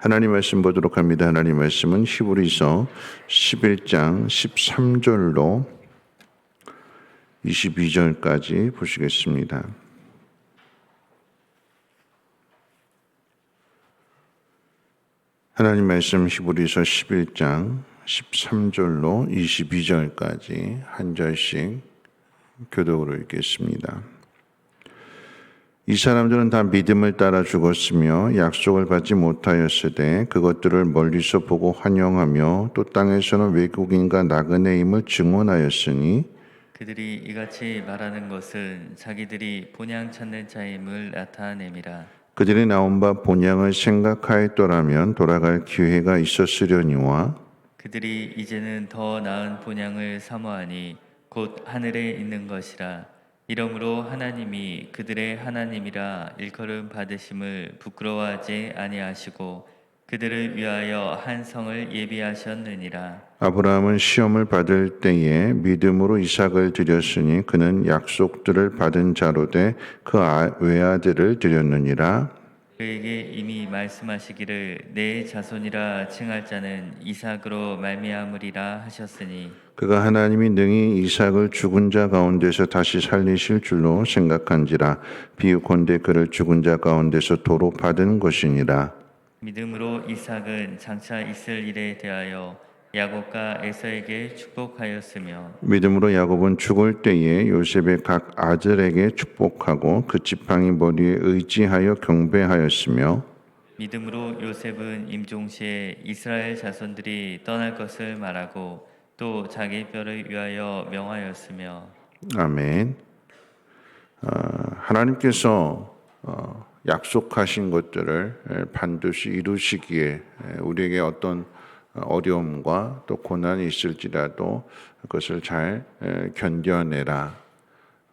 하나님 말씀 보도록 합니다. 하나님 말씀은 히브리서 11장 13절로 22절까지 보시겠습니다. 하나님 말씀 히브리서 11장 13절로 22절까지 한 절씩 교독으로 읽겠습니다. 이 사람들은 다 믿음을 따라 죽었으며 약속을 받지 못하였으되 그것들을 멀리서 보고 환영하며 또 땅에서는 외국인과 나그네임을 증언하였으니 그들이 이같이 말하는 것은 자기들이 본향 찾는 자임을 나타내미라. 그들이 나온 바 본향을 생각하였더라면 돌아갈 기회가 있었으려니와 그들이 이제는 더 나은 본향을 사모하니 곧 하늘에 있는 것이라. 이러므로 하나님이 그들의 하나님이라 일컬음 받으심을 부끄러워하지 아니하시고 그들을 위하여 한 성을 예비하셨느니라. 아브라함은 시험을 받을 때에 믿음으로 이삭을 드렸으니 그는 약속들을 받은 자로 돼 그 외아들을 드렸느니라. 그에게 이미 말씀하시기를 내 자손이라 칭할 자는 이삭으로 말미암으리라 하셨으니 그가 하나님이 능히 이삭을 죽은 자 가운데서 다시 살리실 줄로 생각한지라. 비유컨대 그를 죽은 자 가운데서 도로 받은 것이니라. 믿음으로 이삭은 장차 있을 일에 대하여 야곱과 에서에게 축복하였으며 믿음으로 야곱은 죽을 때에 요셉의 각 아들에게 축복하고 그 지팡이 머리에 의지하여 경배하였으며 믿음으로 요셉은 임종시에 이스라엘 자손들이 떠날 것을 말하고 또 자기 뼈를 위하여 명하였으며 아멘. 하나님께서 약속하신 것들을 반드시 이루시기에 우리에게 어떤 어려움과 또 고난이 있을지라도 그것을 잘 견뎌내라.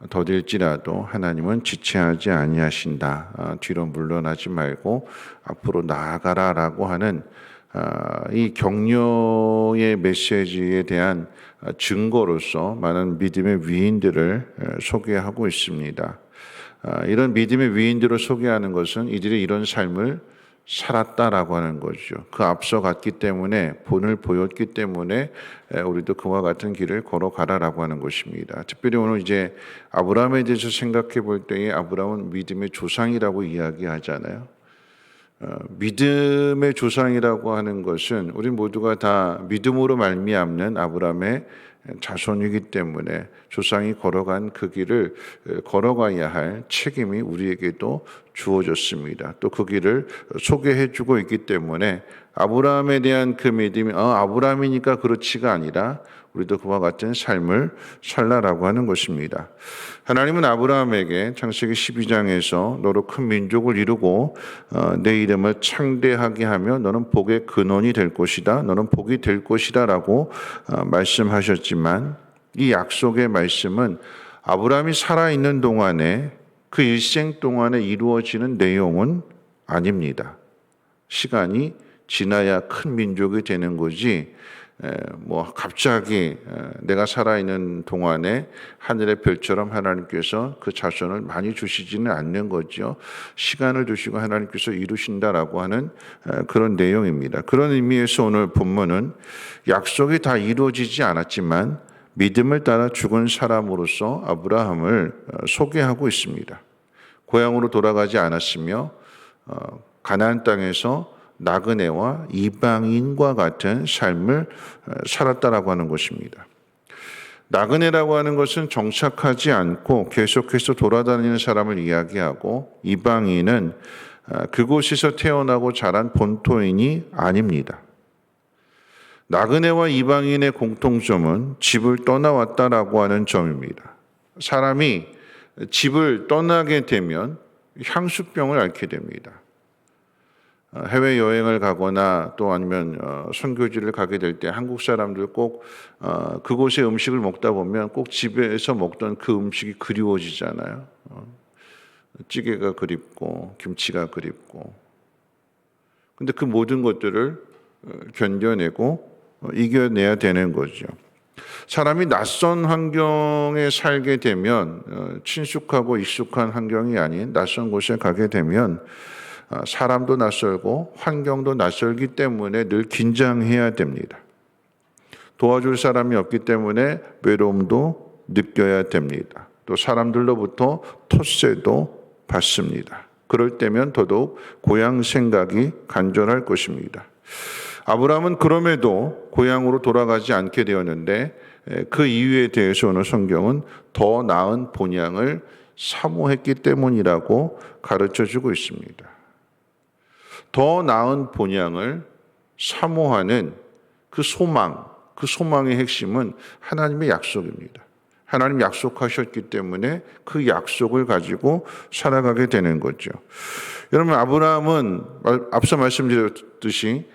더딜지라도 하나님은 지체하지 아니하신다. 뒤로 물러나지 말고 앞으로 나아가라라고 하는 이 격려의 메시지에 대한 증거로서 많은 믿음의 위인들을 소개하고 있습니다. 이런 믿음의 위인들을 소개하는 것은 이들이 이런 삶을 살았다라고 하는 거죠. 그 앞서 갔기 때문에 본을 보였기 때문에 우리도 그와 같은 길을 걸어가라라고 하는 것입니다. 특별히 오늘 이제 아브라함에 대해서 생각해 볼 때에 아브라함은 믿음의 조상이라고 이야기하잖아요. 믿음의 조상이라고 하는 것은 우리 모두가 다 믿음으로 말미암는 아브라함의 자손이기 때문에 조상이 걸어간 그 길을 걸어가야 할 책임이 우리에게도 주어졌습니다. 또 그 길을 소개해 주고 있기 때문에 아브라함에 대한 그 믿음이 아브라함이니까 그렇지가 아니라 우리도 그와 같은 삶을 살라라고 하는 것입니다. 하나님은 아브라함에게 창세기 12장에서 너로 큰 민족을 이루고 내 이름을 창대하게 하며 너는 복의 근원이 될 것이다. 너는 복이 될 것이다 라고 말씀하셨지만 이 약속의 말씀은 아브라함이 살아있는 동안에 그 일생 동안에 이루어지는 내용은 아닙니다. 시간이 지나야 큰 민족이 되는 거지 갑자기 내가 살아있는 동안에 하늘의 별처럼 하나님께서 그 자손을 많이 주시지는 않는 거죠. 시간을 두시고 하나님께서 이루신다라고 하는 그런 내용입니다. 그런 의미에서 오늘 본문은 약속이 다 이루어지지 않았지만 믿음을 따라 죽은 사람으로서 아브라함을 소개하고 있습니다. 고향으로 돌아가지 않았으며 가나안 땅에서 나그네와 이방인과 같은 삶을 살았다라고 하는 것입니다. 나그네라고 하는 것은 정착하지 않고 계속해서 돌아다니는 사람을 이야기하고 이방인은 그곳에서 태어나고 자란 본토인이 아닙니다. 나그네와 이방인의 공통점은 집을 떠나왔다라고 하는 점입니다. 사람이 집을 떠나게 되면 향수병을 앓게 됩니다. 해외여행을 가거나 또 아니면 선교지를 가게 될 때 한국 사람들 꼭 그곳의 음식을 먹다 보면 꼭 집에서 먹던 그 음식이 그리워지잖아요. 찌개가 그립고 김치가 그립고. 근데 그 모든 것들을 견뎌내고 이겨내야 되는 거죠. 사람이 낯선 환경에 살게 되면 친숙하고 익숙한 환경이 아닌 낯선 곳에 가게 되면 사람도 낯설고 환경도 낯설기 때문에 늘 긴장해야 됩니다. 도와줄 사람이 없기 때문에 외로움도 느껴야 됩니다. 또 사람들로부터 텃세도 받습니다. 그럴 때면 더더욱 고향 생각이 간절할 것입니다. 아브라함은 그럼에도 고향으로 돌아가지 않게 되었는데 그 이유에 대해서 오늘 성경은 더 나은 본향을 사모했기 때문이라고 가르쳐주고 있습니다. 더 나은 본향을 사모하는 그 소망의 핵심은 하나님의 약속입니다. 하나님 약속하셨기 때문에 그 약속을 가지고 살아가게 되는 거죠. 여러분, 아브라함은 앞서 말씀드렸듯이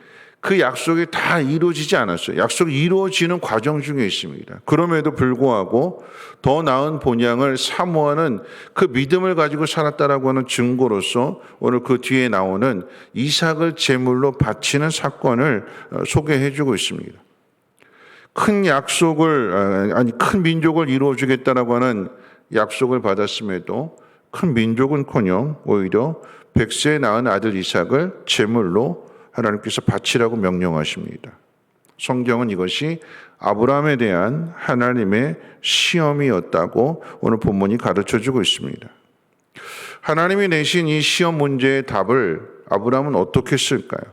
그 약속이 다 이루어지지 않았어요. 약속이 이루어지는 과정 중에 있습니다. 그럼에도 불구하고 더 나은 본향을 사모하는 그 믿음을 가지고 살았다라고 하는 증거로서 오늘 그 뒤에 나오는 이삭을 제물로 바치는 사건을 소개해 주고 있습니다. 큰 민족을 이루어주겠다라고 하는 약속을 받았음에도 큰 민족은커녕 오히려 100세에 낳은 아들 이삭을 제물로 하나님께서 바치라고 명령하십니다. 성경은 이것이 아브라함에 대한 하나님의 시험이었다고 오늘 본문이 가르쳐주고 있습니다. 하나님이 내신 이 시험 문제의 답을 아브라함은 어떻게 쓸까요?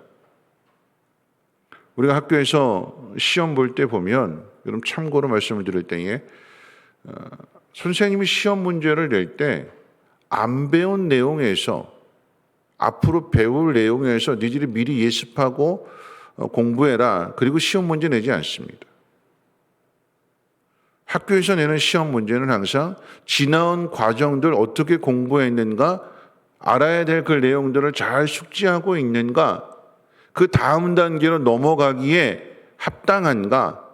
우리가 학교에서 시험 볼 때 보면, 여러분 참고로 말씀을 드릴 때에 선생님이 시험 문제를 낼 때 안 배운 내용에서 앞으로 배울 내용에서 너희들이 미리 예습하고 공부해라, 그리고 시험 문제 내지 않습니다. 학교에서 내는 시험 문제는 항상 지나온 과정들 어떻게 공부했는가, 알아야 될 그 내용들을 잘 숙지하고 있는가, 그 다음 단계로 넘어가기에 합당한가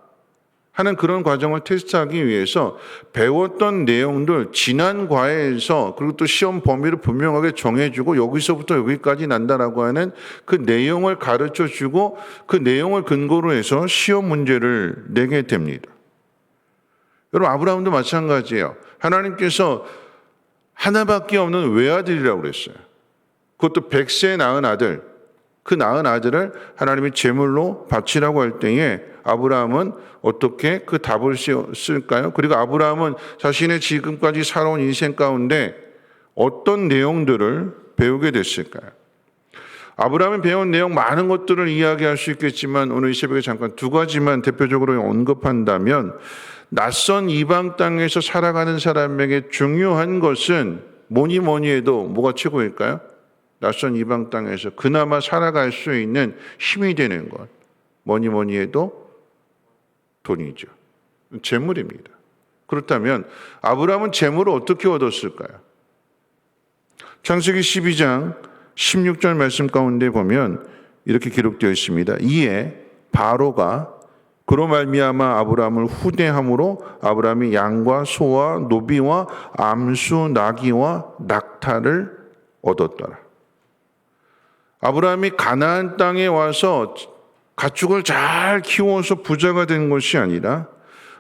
하는 그런 과정을 테스트하기 위해서 배웠던 내용들 지난 과에서, 그리고 또 시험 범위를 분명하게 정해주고 여기서부터 여기까지 난다라고 하는 그 내용을 가르쳐주고 그 내용을 근거로 해서 시험 문제를 내게 됩니다. 여러분, 아브라함도 마찬가지예요. 하나님께서 하나밖에 없는 외아들이라고 그랬어요. 그것도 100세에 낳은 아들, 그 낳은 아들을 하나님이 제물로 바치라고 할 때에 아브라함은 어떻게 그 답을 쓸까요? 그리고 아브라함은 자신의 지금까지 살아온 인생 가운데 어떤 내용들을 배우게 됐을까요? 아브라함이 배운 내용 많은 것들을 이야기할 수 있겠지만 오늘 이 새벽에 잠깐 두 가지만 대표적으로 언급한다면, 낯선 이방 땅에서 살아가는 사람에게 중요한 것은 뭐니 해도 뭐가 최고일까요? 낯선 이방 땅에서 그나마 살아갈 수 있는 힘이 되는 것, 뭐니 해도 돈이죠. 재물입니다. 그렇다면 아브라함은 재물을 어떻게 얻었을까요? 창세기 12장 16절 말씀 가운데 보면 이렇게 기록되어 있습니다. 이에 바로가 그로 말미암아 아브라함을 후대함으로 아브라함이 양과 소와 노비와 암수 나귀와 낙타를 얻었더라. 아브라함이 가나안 땅에 와서 가축을 잘 키워서 부자가 된 것이 아니라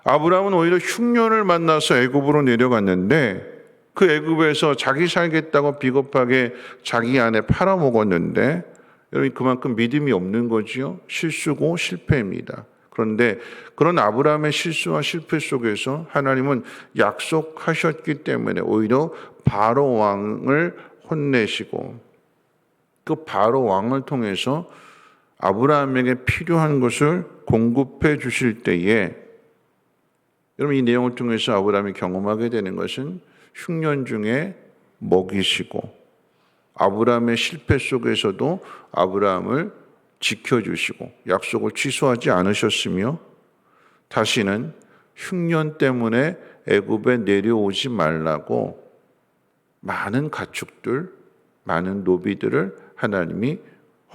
아브라함은 오히려 흉년을 만나서 애굽으로 내려갔는데 그 애굽에서 자기 살겠다고 비겁하게 자기 아내 팔아먹었는데, 여러분 그만큼 믿음이 없는 거지요. 실수고 실패입니다. 그런데 그런 아브라함의 실수와 실패 속에서 하나님은 약속하셨기 때문에 오히려 바로 왕을 혼내시고 그 바로 왕을 통해서 아브라함에게 필요한 것을 공급해 주실 때에, 여러분 이 내용을 통해서 아브라함이 경험하게 되는 것은 흉년 중에 먹이시고 아브라함의 실패 속에서도 아브라함을 지켜주시고 약속을 취소하지 않으셨으며 다시는 흉년 때문에 애굽에 내려오지 말라고 많은 가축들, 많은 노비들을 하나님이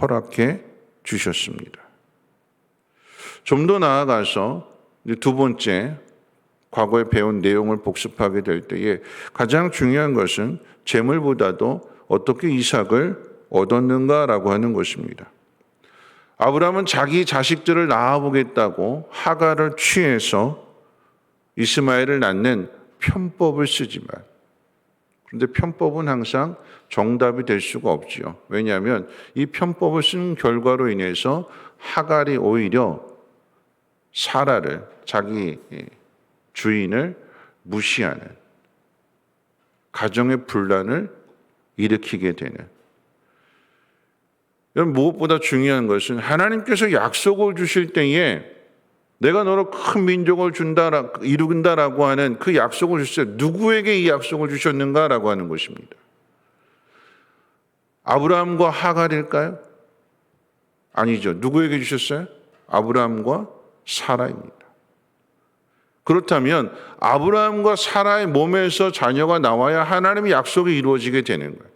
허락해 주셨습니다. 좀 더 나아가서 두 번째, 과거에 배운 내용을 복습하게 될 때에 가장 중요한 것은 재물보다도 어떻게 이삭을 얻었는가라고 하는 것입니다. 아브라함은 자기 자식들을 낳아보겠다고 하가를 취해서 이스마엘을 낳는 편법을 쓰지만, 그런데 편법은 항상 정답이 될 수가 없지요. 왜냐하면 이 편법을 쓴 결과로 인해서 하갈이 오히려 사라를, 자기 주인을 무시하는 가정의 분란을 일으키게 되는. 여러분, 무엇보다 중요한 것은 하나님께서 약속을 주실 때에 내가 너로 큰 민족을 이룬다라고 하는 그 약속을 주셨어요. 누구에게 이 약속을 주셨는가라고 하는 것입니다. 아브라함과 하갈일까요? 아니죠. 누구에게 주셨어요? 아브라함과 사라입니다. 그렇다면 아브라함과 사라의 몸에서 자녀가 나와야 하나님의 약속이 이루어지게 되는 거예요.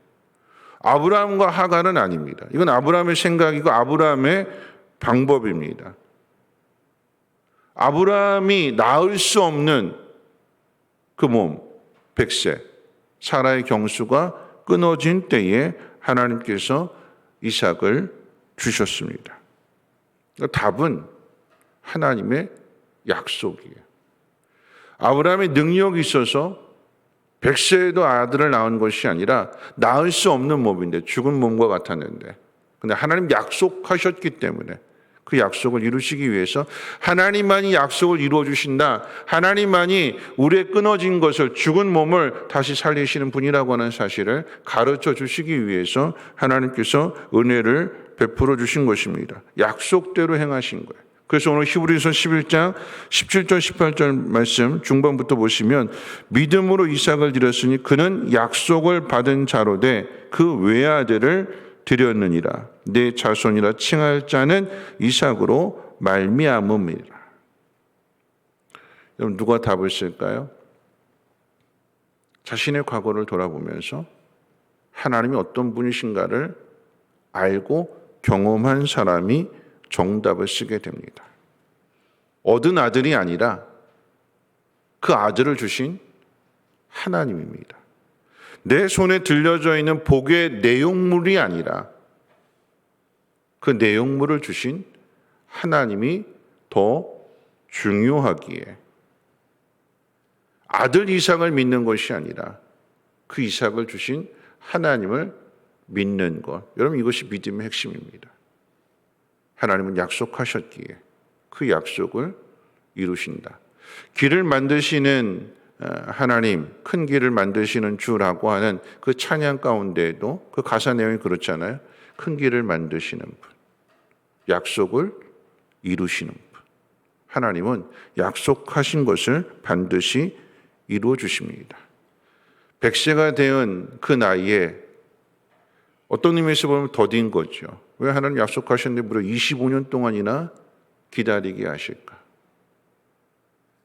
아브라함과 하갈은 아닙니다. 이건 아브라함의 생각이고 아브라함의 방법입니다. 아브라함이 낳을 수 없는 그 몸, 백세, 사라의 경수가 끊어진 때에 하나님께서 이삭을 주셨습니다. 답은 하나님의 약속이에요. 아브라함의 능력이 있어서 백세에도 아들을 낳은 것이 아니라 낳을 수 없는 몸인데, 죽은 몸과 같았는데, 근데 하나님 약속하셨기 때문에 그 약속을 이루시기 위해서 하나님만이 약속을 이루어 주신다. 하나님만이 우리의 끊어진 것을, 죽은 몸을 다시 살리시는 분이라고 하는 사실을 가르쳐 주시기 위해서 하나님께서 은혜를 베풀어 주신 것입니다. 약속대로 행하신 거예요. 그래서 오늘 히브리서 11장 17절 18절 말씀 중반부터 보시면, 믿음으로 이삭을 드렸으니 그는 약속을 받은 자로 돼 그 외아들을 드렸느니라. 내 자손이라 칭할 자는 이삭으로 말미암음이라. 여러분, 누가 답을 쓸까요? 자신의 과거를 돌아보면서 하나님이 어떤 분이신가를 알고 경험한 사람이 정답을 쓰게 됩니다. 얻은 아들이 아니라 그 아들을 주신 하나님입니다. 내 손에 들려져 있는 복의 내용물이 아니라 그 내용물을 주신 하나님이 더 중요하기에 아들 이삭을 믿는 것이 아니라 그 이삭을 주신 하나님을 믿는 것. 여러분, 이것이 믿음의 핵심입니다. 하나님은 약속하셨기에 그 약속을 이루신다. 길을 만드시는 하나님, 큰 길을 만드시는 주라고 하는 그 찬양 가운데에도 그 가사 내용이 그렇잖아요. 큰 길을 만드시는 분, 약속을 이루시는 분. 하나님은 약속하신 것을 반드시 이루어 주십니다. 100세가 된 그 나이에 어떤 의미에서 보면 더딘 거죠. 왜 하나님 약속하셨는데 무려 25년 동안이나 기다리게 하실까?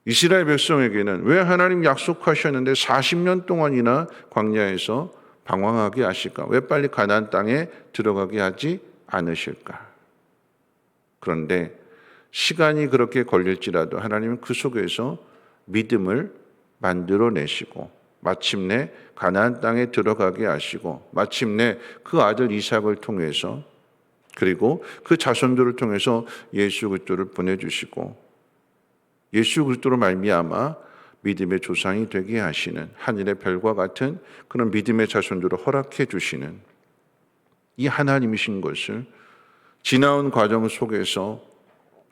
이스라엘 백성에게는 왜 하나님 약속하셨는데 40년 동안이나 광야에서 방황하게 하실까? 왜 빨리 가나안 땅에 들어가게 하지 않으실까? 그런데 시간이 그렇게 걸릴지라도 하나님은 그 속에서 믿음을 만들어내시고 마침내 가나안 땅에 들어가게 하시고 마침내 그 아들 이삭을 통해서 그리고 그 자손들을 통해서 예수 그리스도를 보내주시고 예수 그리스도로 말미암아 믿음의 조상이 되게 하시는 하늘의 별과 같은 그런 믿음의 자손들을 허락해 주시는 이 하나님이신 것을 지나온 과정 속에서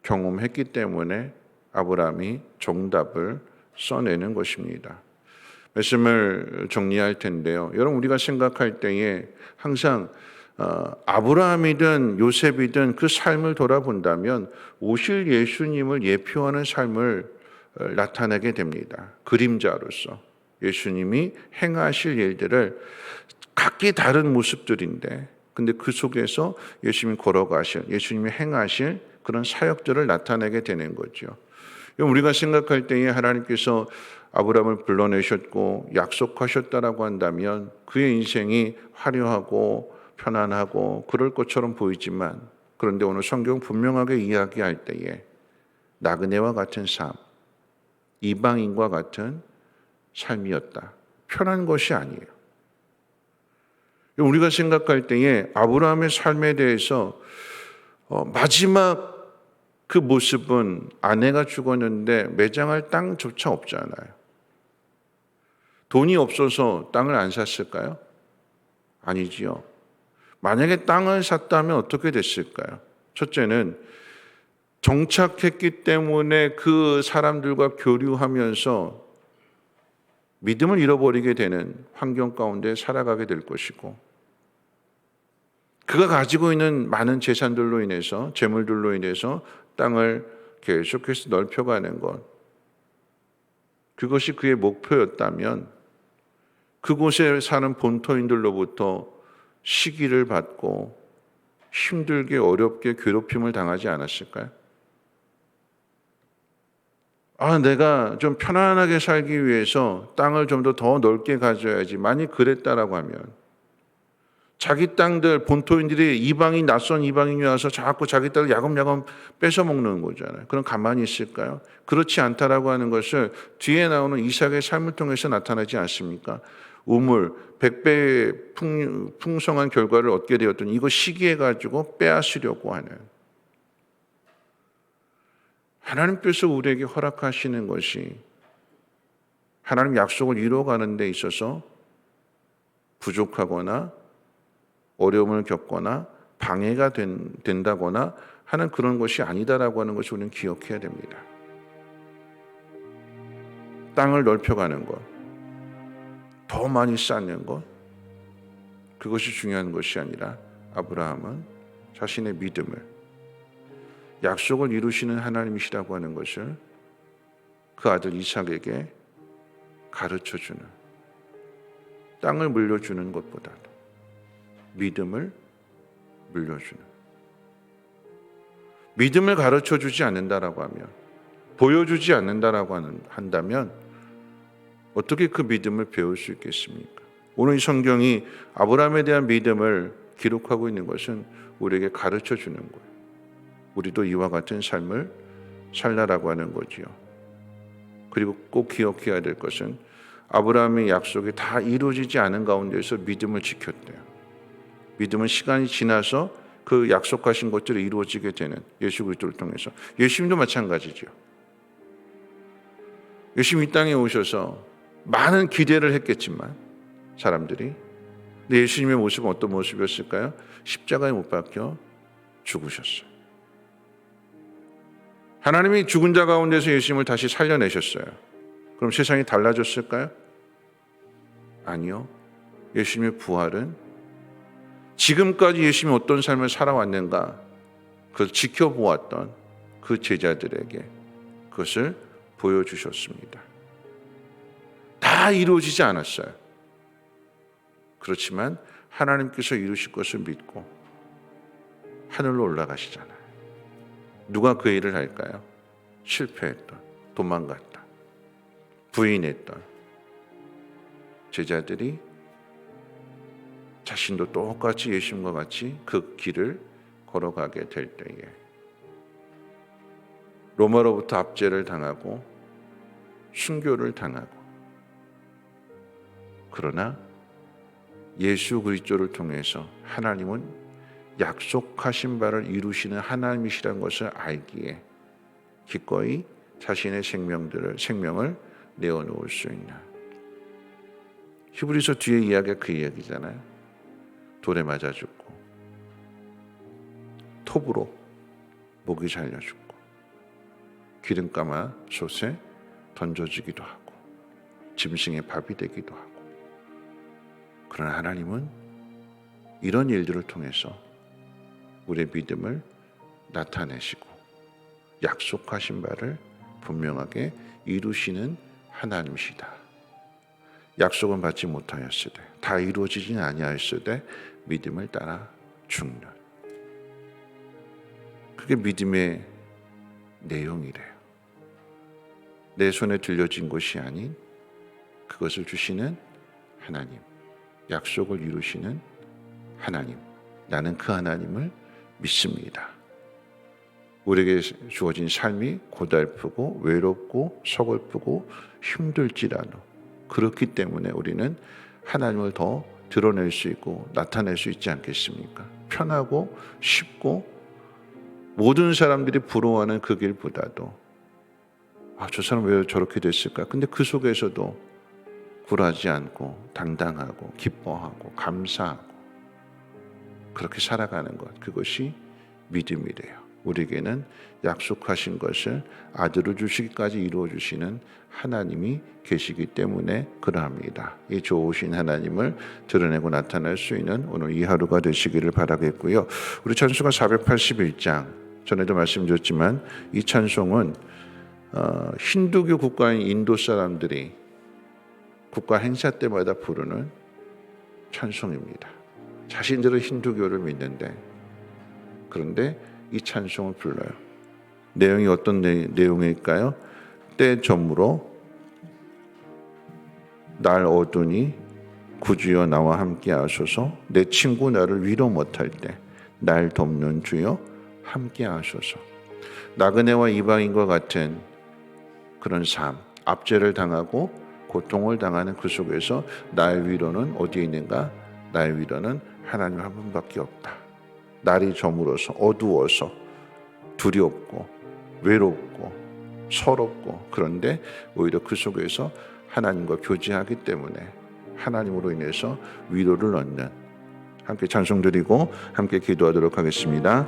경험했기 때문에 아브라함이 정답을 써내는 것입니다. 말씀을 정리할 텐데요. 여러분, 우리가 생각할 때에 항상 아브라함이든 요셉이든 그 삶을 돌아본다면 오실 예수님을 예표하는 삶을 나타내게 됩니다. 그림자로서 예수님이 행하실 일들을 각기 다른 모습들인데 근데 그 속에서 예수님이 걸어가실, 예수님이 행하실 그런 사역들을 나타내게 되는 거죠. 우리가 생각할 때에 하나님께서 아브라함을 불러내셨고 약속하셨다라고 한다면 그의 인생이 화려하고 편안하고 그럴 것처럼 보이지만 그런데 오늘 성경 분명하게 이야기할 때에 나그네와 같은 삶, 이방인과 같은 삶이었다. 편한 것이 아니에요. 우리가 생각할 때에 아브라함의 삶에 대해서 마지막 그 모습은 아내가 죽었는데 매장할 땅조차 없잖아요. 돈이 없어서 땅을 안 샀을까요? 아니지요. 만약에 땅을 샀다면 어떻게 됐을까요? 첫째는 정착했기 때문에 그 사람들과 교류하면서 믿음을 잃어버리게 되는 환경 가운데 살아가게 될 것이고, 그가 가지고 있는 많은 재산들로 인해서, 재물들로 인해서 땅을 계속해서 넓혀가는 것, 그것이 그의 목표였다면 그곳에 사는 본토인들로부터 시기를 받고 힘들게 어렵게 괴롭힘을 당하지 않았을까요? 내가 좀 편안하게 살기 위해서 땅을 좀 더 넓게 가져야지. 만약 그랬다라고 하면 자기 땅들, 본토인들이 낯선 이방인이 와서 자꾸 자기 땅을 야금야금 뺏어 먹는 거잖아요. 그럼 가만히 있을까요? 그렇지 않다라고 하는 것을 뒤에 나오는 이삭의 삶을 통해서 나타나지 않습니까? 우물, 100배의 풍성한 결과를 얻게 되었더니 이거 시기해가지고 빼앗으려고 하는, 하나님께서 우리에게 허락하시는 것이 하나님 약속을 이루어가는 데 있어서 부족하거나 어려움을 겪거나 방해가 된다거나 하는 그런 것이 아니다라고 하는 것을 우리는 기억해야 됩니다. 땅을 넓혀가는 것, 더 많이 쌓는 것, 그것이 중요한 것이 아니라 아브라함은 자신의 믿음을, 약속을 이루시는 하나님이시라고 하는 것을 그 아들 이삭에게 가르쳐주는, 땅을 물려주는 것보다도 믿음을 물려주는, 믿음을 가르쳐주지 않는다라고 하면, 보여주지 않는다라고 한다면 어떻게 그 믿음을 배울 수 있겠습니까? 오늘 이 성경이 아브라함에 대한 믿음을 기록하고 있는 것은 우리에게 가르쳐주는 거예요. 우리도 이와 같은 삶을 살라라고 하는 거지요. 그리고 꼭 기억해야 될 것은 아브라함의 약속이 다 이루어지지 않은 가운데서 믿음을 지켰대요. 믿음은 시간이 지나서 그 약속하신 것들이 이루어지게 되는 예수 그리스도를 통해서. 예수님도 마찬가지죠. 예수님 이 땅에 오셔서 많은 기대를 했겠지만 사람들이, 근데 예수님의 모습은 어떤 모습이었을까요? 십자가에 못 박혀 죽으셨어요. 하나님이 죽은 자 가운데서 예수님을 다시 살려내셨어요. 그럼 세상이 달라졌을까요? 아니요. 예수님의 부활은 지금까지 예수님이 어떤 삶을 살아왔는가, 그걸 지켜보았던 그 제자들에게 그것을 보여주셨습니다. 다 이루어지지 않았어요. 그렇지만 하나님께서 이루실 것을 믿고 하늘로 올라가시잖아요. 누가 그 일을 할까요? 실패했던, 도망갔던, 부인했던 제자들이 자신도 똑같이 예수님과 같이 그 길을 걸어가게 될 때에 로마로부터 압제를 당하고 순교를 당하고, 그러나 예수 그리스도를 통해서 하나님은 약속하신 바를 이루시는 하나님이시라는 것을 알기에 기꺼이 자신의 생명을 내어놓을 수 있는, 히브리서 뒤에 이야기가 그 이야기잖아요. 돌에 맞아 죽고 톱으로 목이 잘려 죽고 기름감아 솥에 던져지기도 하고 짐승의 밥이 되기도 하고, 그러나 하나님은 이런 일들을 통해서 우리의 믿음을 나타내시고 약속하신 바를 분명하게 이루시는 하나님이시다. 약속은 받지 못하였으되 다 이루어지진 아니하였으되 믿음을 따라 죽는, 그게 믿음의 내용이래요. 내 손에 들려진 것이 아닌 그것을 주시는 하나님, 약속을 이루시는 하나님, 나는 그 하나님을 믿습니다. 우리에게 주어진 삶이 고달프고 외롭고 서글프고 힘들지라도 그렇기 때문에 우리는 하나님을 더 드러낼 수 있고 나타낼 수 있지 않겠습니까? 편하고 쉽고 모든 사람들이 부러워하는 그 길보다도 저 사람 왜 저렇게 됐을까? 근데 그 속에서도 굴하지 않고 당당하고 기뻐하고 감사하고 그렇게 살아가는 것, 그것이 믿음이래요. 우리에게는 약속하신 것을 아들을 주시기까지 이루어 주시는 하나님이 계시기 때문에 그러합니다. 이 좋으신 하나님을 드러내고 나타낼 수 있는 오늘 이 하루가 되시기를 바라겠고요. 우리 찬송가 481장, 전에도 말씀드렸지만 이 찬송은 힌두교 국가인 인도 사람들이 국가 행사 때마다 부르는 찬송입니다. 자신들은 힌두교를 믿는데, 그런데 이 찬송을 불러요. 내용이 어떤 내용일까요? 때 저물어 날 어두니 구주여 나와 함께 하소서. 내 친구 나를 위로 못할 때 날 돕는 주여 함께 하소서. 나그네와 이방인과 같은 그런 삶, 압제를 당하고 고통을 당하는 그 속에서 나의 위로는 어디에 있는가? 나의 위로는 하나님 한 분밖에 없다. 날이 저물어서 어두워서 두렵고 외롭고 서럽고, 그런데 오히려 그 속에서 하나님과 교제하기 때문에 하나님으로 인해서 위로를 얻는, 함께 찬송 드리고 함께 기도하도록 하겠습니다.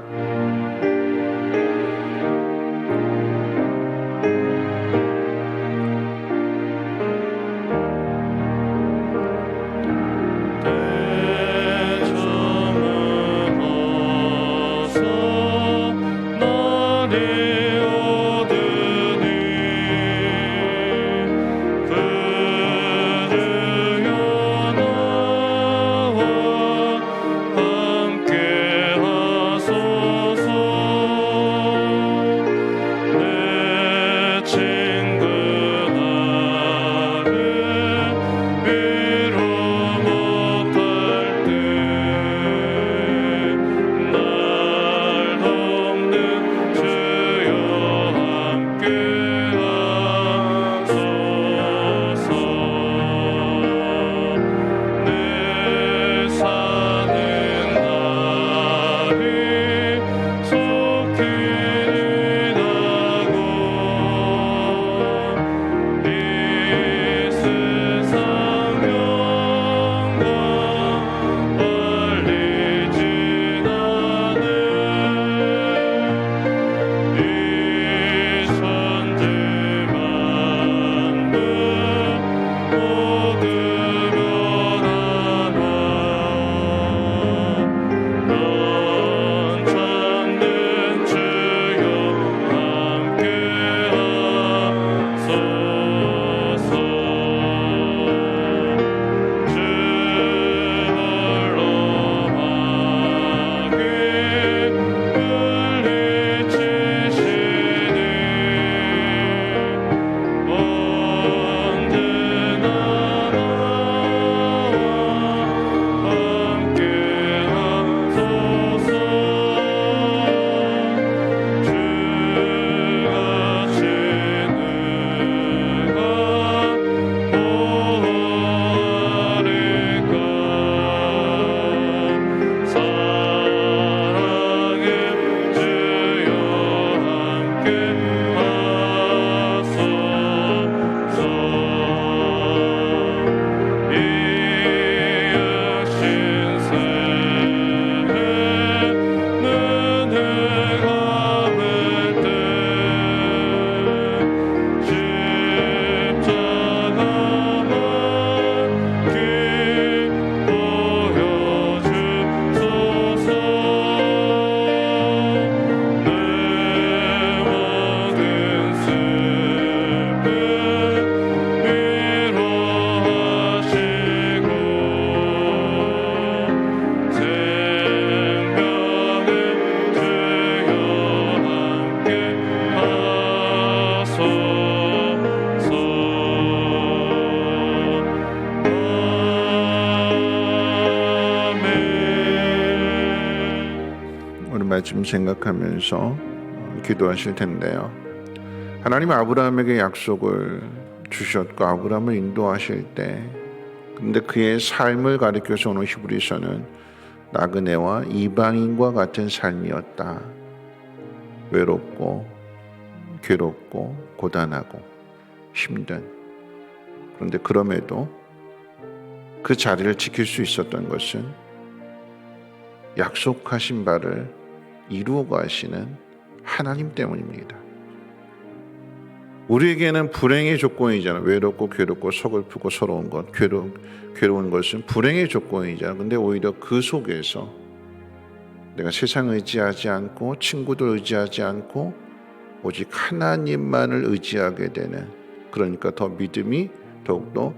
말씀 생각하면서 기도하실 텐데요. 하나님 아브라함에게 약속을 주셨고 아브라함을 인도하실 때, 근데 그의 삶을 가리켜서 오늘 히브리서는 나그네와 이방인과 같은 삶이었다. 외롭고 괴롭고 고단하고 힘든, 그런데 그럼에도 그 자리를 지킬 수 있었던 것은 약속하신 바를 이루어 가시는 하나님 때문입니다. 우리에게는 불행의 조건이잖아. 외롭고 괴롭고 서글프고 서러운 것, 괴로운 것은 불행의 조건이잖아. 근데 오히려 그 속에서 내가 세상 의지하지 않고 친구들 의지하지 않고 오직 하나님만을 의지하게 되는, 그러니까 더 믿음이 더욱더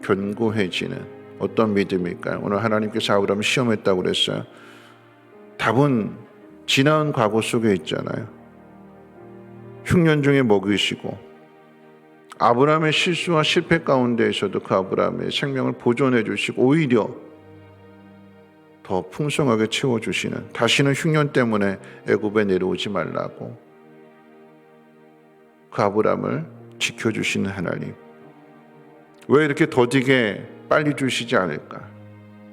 견고해지는 어떤 믿음일까요? 오늘 하나님께서 아브라함을 시험했다고 그랬어요. 답은 지나온 과거 속에 있잖아요. 흉년 중에 먹이시고 아브라함의 실수와 실패 가운데에서도 그 아브라함의 생명을 보존해 주시고 오히려 더 풍성하게 채워주시는, 다시는 흉년 때문에 애굽에 내려오지 말라고 그 아브라함을 지켜주시는 하나님. 왜 이렇게 더디게 빨리 주시지 않을까?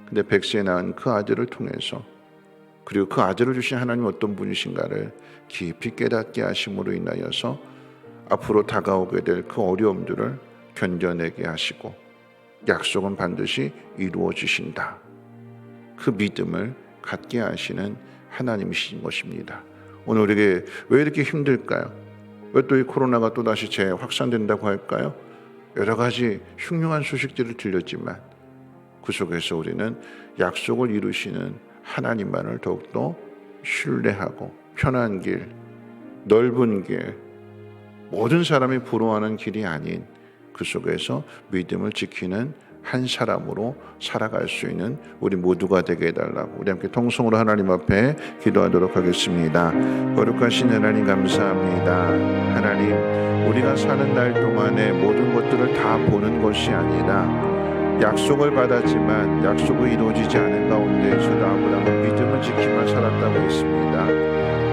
근데 백세에 낳은 그 아들을 통해서, 그리고 그 아들을 주신 하나님 어떤 분이신가를 깊이 깨닫게 하심으로 인하여서 앞으로 다가오게 될 그 어려움들을 견뎌내게 하시고 약속은 반드시 이루어 주신다. 그 믿음을 갖게 하시는 하나님이신 것입니다. 오늘 우리에게 왜 이렇게 힘들까요? 왜 또 이 코로나가 또다시 재확산된다고 할까요? 여러 가지 흉흉한 소식들을 들렸지만 그 속에서 우리는 약속을 이루시는 하나님만을 더욱더 신뢰하고 편한 길, 넓은 길, 모든 사람이 부러워하는 길이 아닌 그 속에서 믿음을 지키는 한 사람으로 살아갈 수 있는 우리 모두가 되게 해달라고 우리 함께 통성으로 하나님 앞에 기도하도록 하겠습니다. 거룩하신 하나님 감사합니다. 하나님, 우리가 사는 날 동안에 모든 것들을 다 보는 것이 아니라 약속을 받았지만 약속이 이루어지지 않은 가운데에서도 아브라함은 믿음을 지키며 살았다고 했습니다.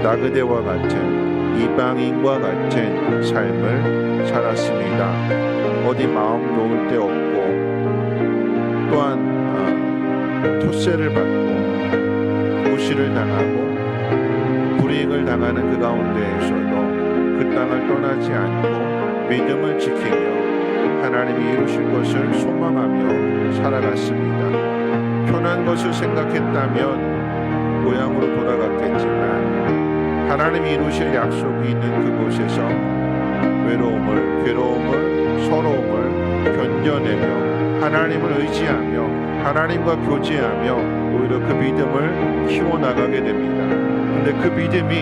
나그네와 같은 이방인과 같은 삶을 살았습니다. 어디 마음 놓을 데 없고 또한 토세를 받고 무시를 당하고 불이익을 당하는 그 가운데에서도 그 땅을 떠나지 않고 믿음을 지키며 하나님이 이루실 것을 소망하며 살아갔습니다. 편한 것을 생각했다면 고향으로 돌아갔겠지만 하나님이 이루실 약속이 있는 그곳에서 외로움을, 괴로움을, 서러움을 견뎌내며 하나님을 의지하며 하나님과 교제하며 오히려 그 믿음을 키워나가게 됩니다. 그런데 그 믿음이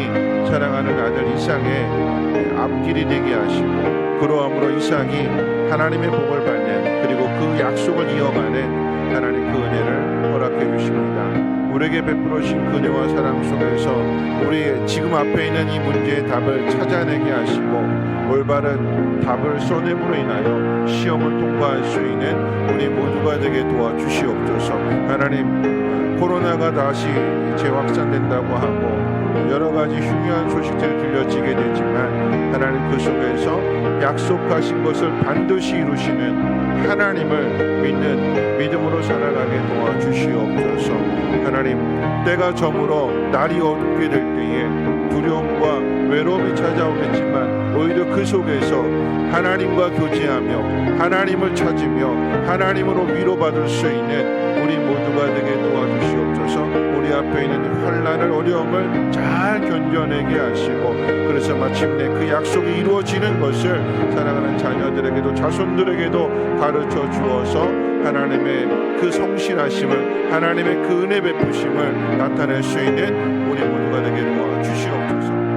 사랑하는 아들 이삭의 앞길이 되게 하시고 그러함으로 이삭이 하나님의 복을 받는, 그리고 그 약속을 이어가는 하나님 그 은혜를 허락해 주십니다. 우리에게 베풀어진 그 은혜와 사랑 속에서 우리 지금 앞에 있는 이 문제의 답을 찾아내게 하시고 올바른 답을 써냄으로 인하여 시험을 통과할 수 있는 우리 모두가 되게 도와주시옵소서. 하나님, 코로나가 다시 재확산된다고 하고 여러 가지 흉흉한 소식들이 들려지게 되지만 하나님 그 속에서 약속하신 것을 반드시 이루시는 하나님을 믿는 믿음으로 살아가게 도와주시옵소서. 하나님, 때가 저물어 날이 어둡게 될 때에 두려움과 외로움이 찾아오겠지만 오히려 그 속에서 하나님과 교제하며 하나님을 찾으며 하나님으로 위로받을 수 있는 우리 모두가 되게 도와주시옵소서. 우리 앞에 있는 환난을, 어려움을 잘 견뎌내게 하시고 그래서 마침내 그 약속이 이루어지는 것을 사랑하는 자녀들에게도 자손들에게도 가르쳐 주어서 하나님의 그 성실하심을, 하나님의 그 은혜 베푸심을 나타낼 수 있는 우리 모두가 되게 도와주시옵소서.